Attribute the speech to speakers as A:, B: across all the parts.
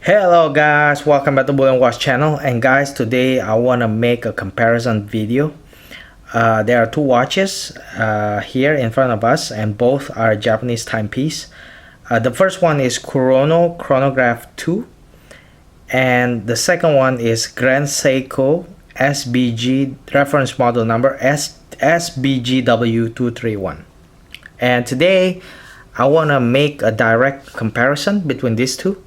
A: Hello guys, welcome back to Bullion Watch channel. And guys, today I want to make a comparison video. There are two watches here in front of us, and both are Japanese timepiece. The first one is Kurono Chronograph 2, and the second one is Grand Seiko SBG reference model number SBGW231. And today I want to make a direct comparison between these two.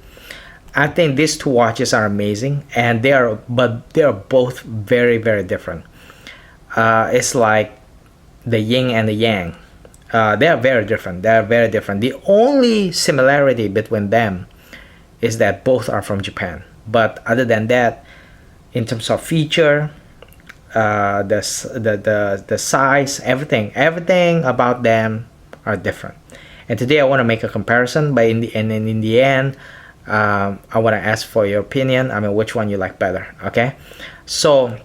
A: I think these two watches are amazing, and they are both very different. It's like the yin and the yang. They are very different. The only similarity between them is that both are from Japan. But other than that, in terms of feature, the size, everything about them are different. And today I want to make a comparison, but in the end, I want to ask for your opinion. I mean, which one you like better? Okay, so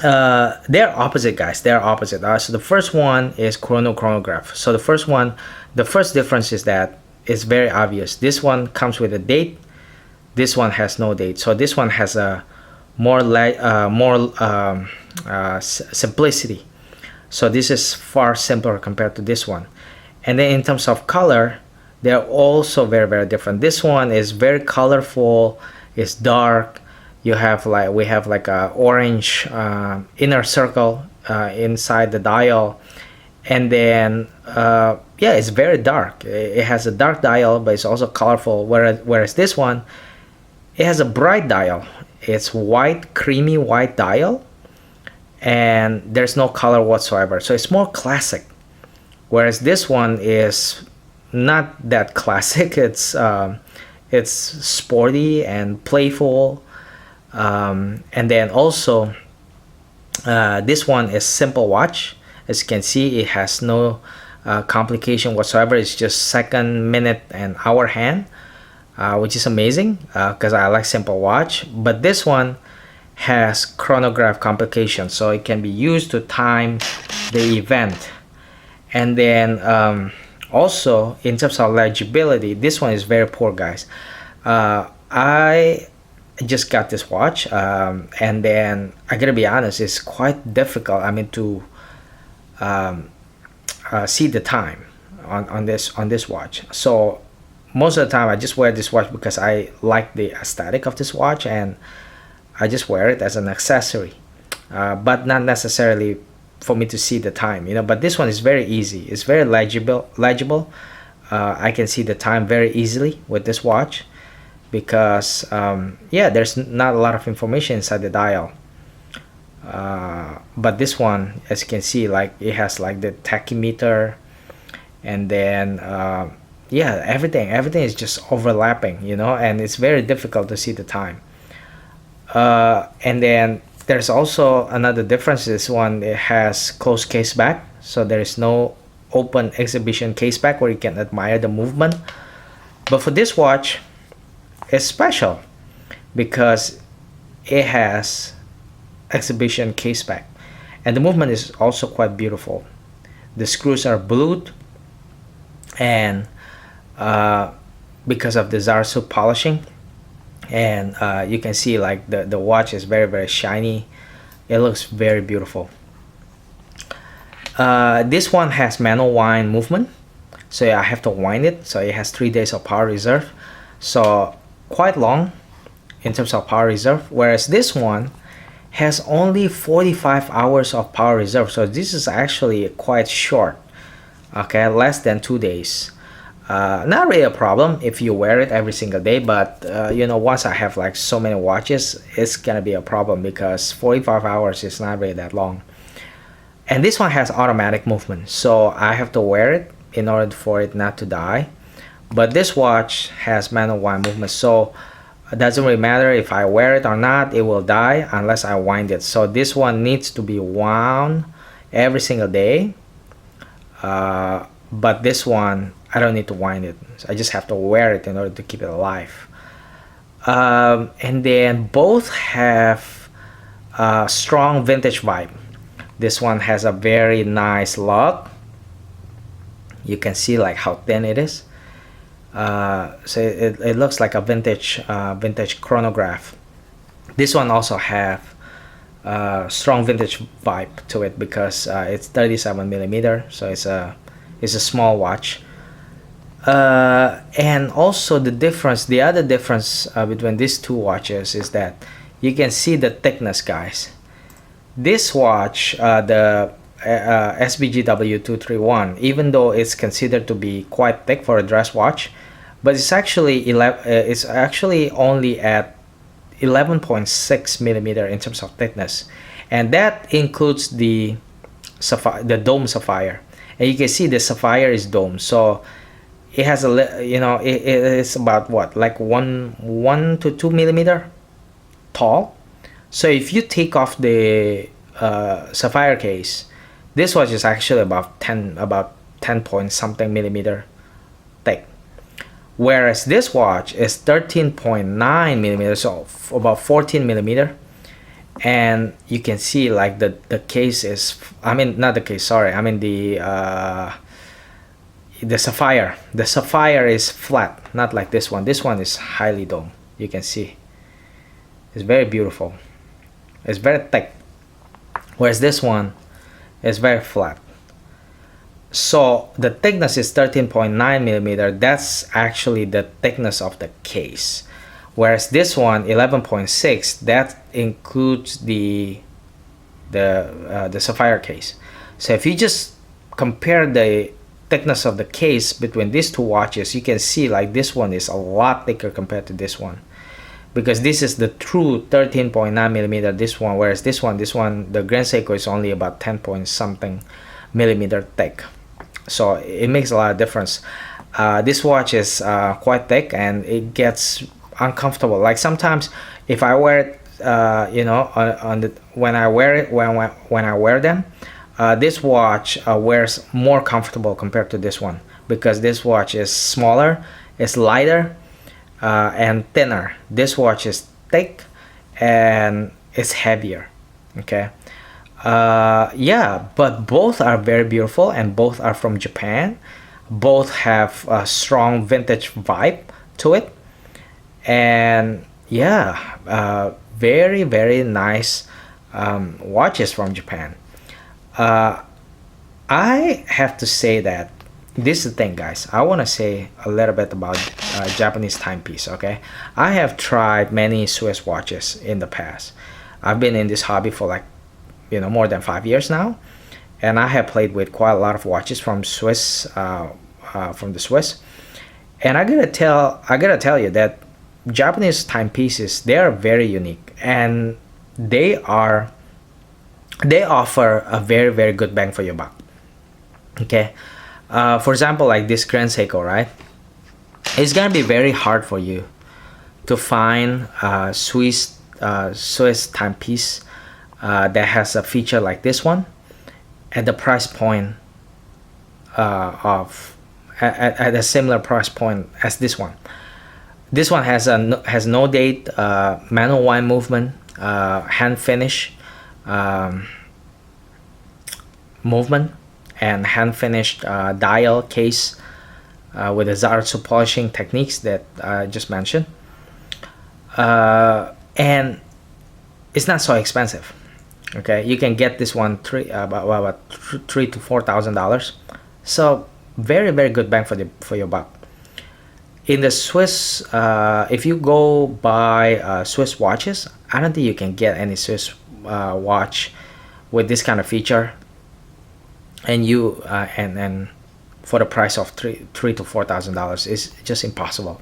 A: they're opposite, guys. They're opposite. So the first one is Chronograph. So the first difference is that it's very obvious. This one comes with a date. This one has no date. So this one has a more simplicity. So this is far simpler compared to this one. And then in terms of color, they're also very different. This one is very colorful. It's dark. We have like a orange inner circle inside the dial, and then yeah, it's very dark. It has a dark dial, but it's also colorful. Whereas this one, it has a bright dial. It's white, creamy white dial, and there's no color whatsoever. So it's more classic. Whereas this one is not that classic. It's sporty and playful, and then also this one is simple watch. As you can see, it has no complication whatsoever. It's just second, minute, and hour hand, which is amazing because I like simple watch. But this one has chronograph complications, so it can be used to time the event. And then also, in terms of legibility, this one is very poor, guys. I just got this watch, and then I gotta be honest, it's quite difficult. I mean, to see the time on this watch. So most of the time, I just wear this watch because I like the aesthetic of this watch, and I just wear it as an accessory, but not necessarily for me to see the time, but this one is very easy. It's very legible. I can see the time very easily with this watch because yeah, there's not a lot of information inside the dial, but this one, as you can see, like it has like the tachymeter, and then yeah, everything is just overlapping, and it's very difficult to see the time. And then there's also another difference. This one, it has closed case back, so there is no open exhibition case back where you can admire the movement. But for this watch, it's special because it has exhibition case back, and the movement is also quite beautiful. The screws are blued, and because of the Zarsu polishing, and you can see like the watch is very shiny. It looks very beautiful. This one has manual wind movement, so yeah, I have to wind it. So it has 3 days of power reserve, so quite long in terms of power reserve, whereas this one has only 45 hours of power reserve. So this is actually quite short, okay, less than 2 days. Not really a problem if you wear it every single day, but once I have like so many watches, it's gonna be a problem because 45 hours is not really that long. And this one has automatic movement, so I have to wear it in order for it not to die. But this watch has manual wind movement, so it doesn't really matter if I wear it or not, it will die unless I wind it. So this one needs to be wound every single day, but this one, I don't need to wind it. So I just have to wear it in order to keep it alive. And then both have a strong vintage vibe. This one has a very nice lock. You can see like how thin it is. So it looks like a vintage chronograph. This one also have strong vintage vibe to it because it's 37 millimeter, so it's a small watch. And also the other difference between these two watches is that you can see the thickness, guys. This watch, the SBGW231, even though it's considered to be quite thick for a dress watch, but it's actually only at 11.6 millimeter in terms of thickness, and that includes the dome sapphire. And you can see the sapphire is dome, so it has it's about what, like 1 to 2 millimeter tall. So if you take off the sapphire case, this watch is actually about 10 point something millimeter thick, whereas this watch is 13.9 millimeters, so about 14 millimeter. And you can see like the case is, I mean, not the case, sorry, I mean the sapphire is flat, not like this one. This one is highly domed. You can see it's very beautiful, it's very thick, whereas this one is very flat. So the thickness is 13.9 millimeter. That's actually the thickness of the case, whereas this one 11.6, that includes the sapphire case. So if you just compare the thickness of the case between these two watches, you can see like this one is a lot thicker compared to this one, because this is the true 13.9 millimeter, this one, whereas this one, the Grand Seiko, is only about 10 point something millimeter thick. So it makes a lot of difference. This watch is quite thick and it gets uncomfortable. Like sometimes if I wear it, when I wear them, this watch wears more comfortable compared to this one, because this watch is smaller, it's lighter, and thinner. This watch is thick and it's heavier. Okay. Yeah, but both are very beautiful and both are from Japan. Both have a strong vintage vibe to it, and yeah, very, very nice watches from Japan. I have to say that this is the thing, guys. I want to say a little bit about Japanese timepiece. Okay, I have tried many Swiss watches in the past. I've been in this hobby for like more than 5 years now, and I have played with quite a lot of watches from Swiss, from the Swiss. And I gotta tell you that Japanese timepieces, they are very unique, and they offer a very, very good bang for your buck. Okay, for example, like this Grand Seiko, right? It's gonna be very hard for you to find Swiss timepiece that has a feature like this one at the price point at a similar price point as this one. This one has no date, manual wind movement, hand finish movement, and hand finished dial case with the Zaratsu polishing techniques that I just mentioned, and it's not so expensive. Okay, you can get this one about $3,000 to $4,000. So very, very good bang for your buck. In the Swiss, if you go buy Swiss watches, I don't think you can get any Swiss watch with this kind of feature, and and for the price of $3,000 to $4,000 is just impossible.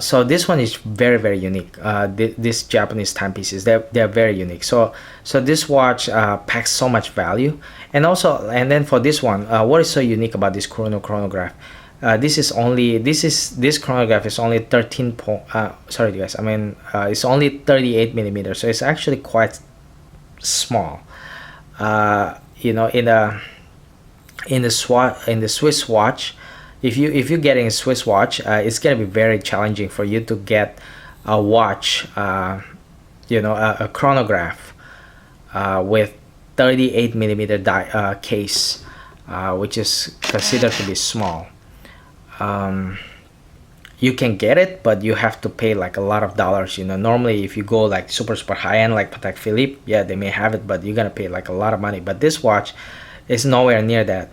A: So this one is very, very unique. These Japanese timepieces, they're very unique. So this watch packs so much value, and then for this one, what is so unique about this Kurono chronograph? This chronograph is only 13 point. Sorry guys, I mean it's only 38 millimeters, so it's actually quite small. In the Swiss watch, if you're getting a Swiss watch, it's gonna be very challenging for you to get a watch, a chronograph with 38 millimeter case, which is considered to be small. you can get it, but you have to pay like a lot of dollars. Normally if you go like super high end like Patek Philippe, yeah, they may have it, but you're gonna pay like a lot of money. But this watch is nowhere near that,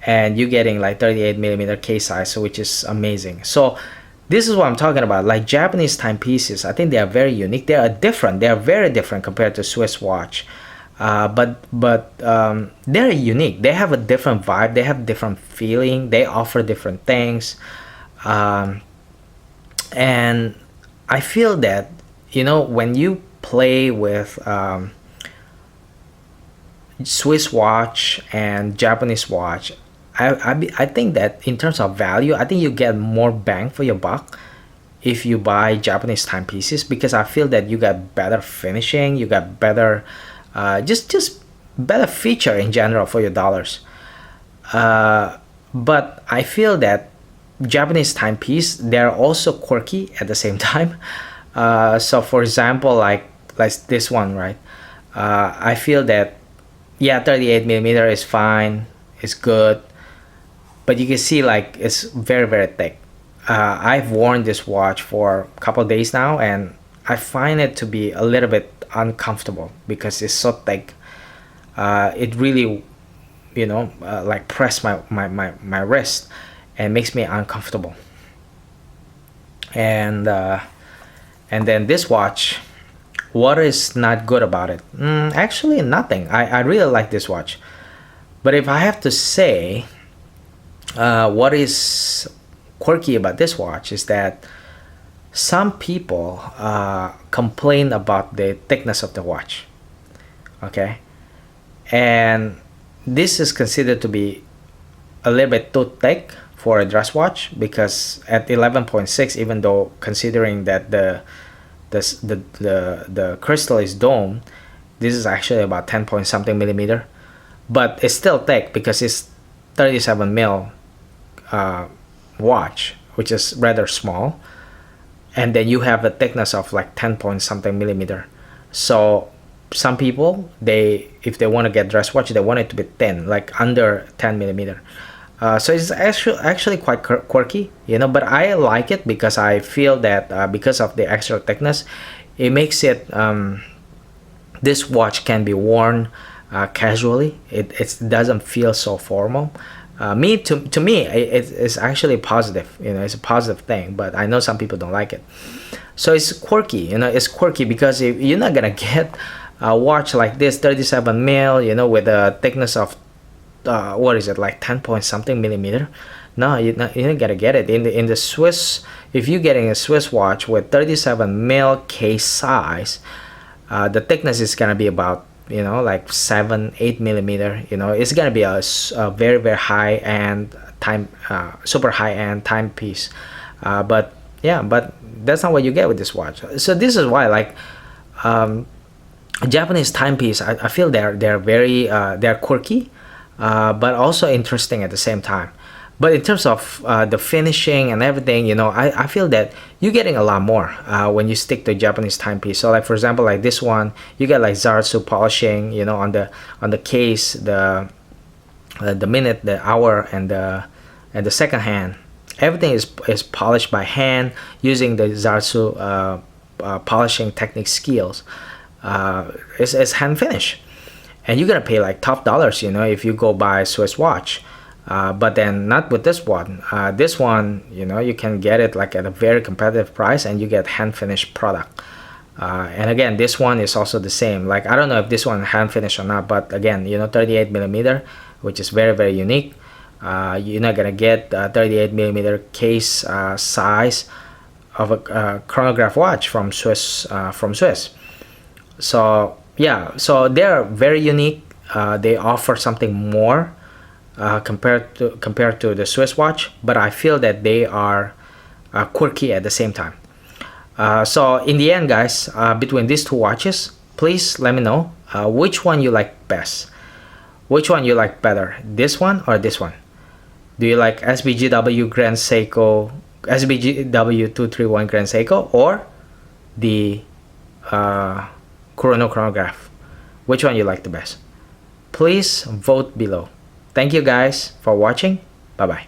A: and you're getting like 38 millimeter case size, so which is amazing. So this is what I'm talking about. Like Japanese timepieces, I think they are very unique. They are different. They are very different compared to Swiss watch. But they're unique. They have a different vibe. They have different feeling. They offer different things. And I feel that, when you play with Swiss watch and Japanese watch, I think that in terms of value, I think you get more bang for your buck if you buy Japanese timepieces, because I feel that you got better finishing, you got better, just better feature in general for your dollars. But I feel that Japanese timepiece, they're also quirky at the same time. So for example, like this one, right? I feel that, yeah, 38 millimeter is fine, it's good, but you can see like it's very thick. I've worn this watch for a couple of days now, and I find it to be a little bit uncomfortable because it's so thick. It really, like press my wrist and makes me uncomfortable. And then this watch, what is not good about it? Actually nothing. I really like this watch, but if I have to say what is quirky about this watch is that some people complain about the thickness of the watch. Okay, and this is considered to be a little bit too thick for a dress watch, because at 11.6, even though considering that the crystal is dome, this is actually about 10 point something millimeter, but it's still thick because it's 37 mil watch, which is rather small, and then you have a thickness of like 10 point something millimeter. So some people, if they want to get dress watch, they want it to be thin, like under 10 millimeter. So it's actually quite quirky, but I like it because I feel that because of the extra thickness, it makes it this watch can be worn casually. It doesn't feel so formal. To me, it's actually positive. It's a positive thing, but I know some people don't like it. So it's quirky. It's quirky because you're not gonna get a watch like this, 37 mil, with a thickness of what is it, like 10 point something millimeter. No, you're not gonna get it in the Swiss. If you're getting a Swiss watch with 37 mil case size, the thickness is gonna be about like 7-8 millimeter. It's gonna be a very high end super high end timepiece. But that's not what you get with this watch. So this is why, like, Japanese timepiece, I feel they're very they're quirky, but also interesting at the same time. But in terms of the finishing and everything, I feel that you're getting a lot more when you stick to Japanese timepiece. So like, for example, like this one, you get like Zaratsu polishing, on the case, the minute, the hour, and the second hand. Everything is polished by hand using the Zaratsu polishing technique skills. It's hand finish, and you're gonna pay like top dollars, if you go buy Swiss watch. But then not with this one. This one, you can get it like at a very competitive price, and you get hand finished product. And again, this one is also the same. Like, I don't know if this one hand finished or not, but again, 38 millimeter, which is very unique. You're not gonna get 38 millimeter case size of a chronograph watch from Swiss. So yeah, so they're very unique. They offer something more compared to the Swiss watch, but I feel that they are quirky at the same time. So in the end, guys, between these two watches, please let me know which one you like best, which one you like better, this one or this one. Do you like SBGW Grand Seiko, SBGW231 Grand Seiko, or the Kurono Chronograph? Which one you like the best? Please vote below. Thank you guys for watching. Bye bye.